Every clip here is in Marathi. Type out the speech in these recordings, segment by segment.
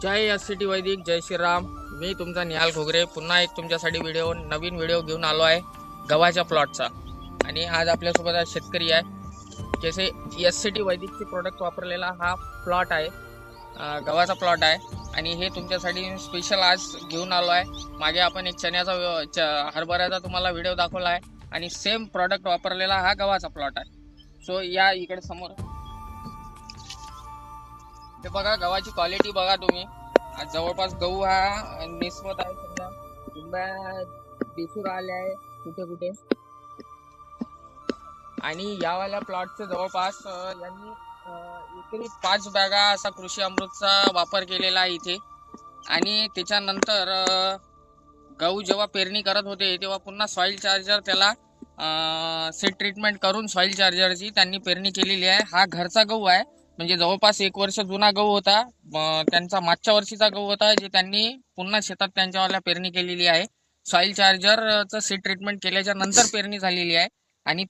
जय SCT वैदिक, जय श्रीराम. मी तुमचा निहाल घोगरे पुन्हा एक तुमच्यासाठी नवीन व्हिडिओ घेऊन आलो आहे गव्हाच्या प्लॉटचा. आणि आज आपल्यासोबत आज शेतकरी आहे. जसे SCT वैदिकचे प्रोडक्ट वापरलेला हा प्लॉट आहे, गव्हाचा प्लॉट आहे. आणि हे तुमच्यासाठी स्पेशल आज घेऊन आलो आहे. मागे आपण एक हरभऱ्याचा तुम्हाला व्हिडिओ दाखवला आहे आणि सेम प्रोडक्ट वापरलेला हा गव्हाचा प्लॉट आहे. सो या इकडे समोर ते बघा, गव्हाची क्वालिटी बघा तुम्ही. आज जवळपास गहू हा निस्वत आहे, समजा कुंभ्या दिसून आल्या आहे कुठे कुठे. आणि यावाल्या प्लॉटचे जवळपास यांनी एकरी 5 बॅगा असा कृषी अमृतचा वापर केलेला आहे इथे. आणि त्याच्यानंतर गहू जेव्हा पेरणी करत होते तेव्हा पुन्हा सॉइल चार्जर त्याला सीड ट्रीटमेंट करून सॉइल चार्जरची त्यांनी पेरणी केलेली आहे. हा घरचा गहू आहे, म्हणजे जवळपास 1 वर्ष जुना गहू होता. त्यांचा मागच्या वर्षीचा गहू होता, जे त्यांनी पुन्हा शेतात त्यांच्यावाल्या पेरणी केलेली आहे. सॉइल चार्जरचं सीड ट्रीटमेंट केल्याच्या नंतर पेरणी झालेली आहे. आणि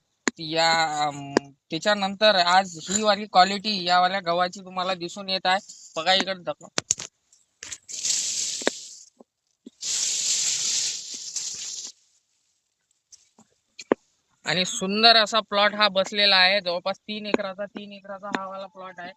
त्याच्यानंतर आज ही वाली क्वालिटी यावाल्या गव्हाची तुम्हाला दिसून येत आहे. बघा इकडे दाखवा. आणि सुंदर असा प्लॉट हा बसलेला आहे. जवळपास 3 एकराचा हा वाला प्लॉट आहे.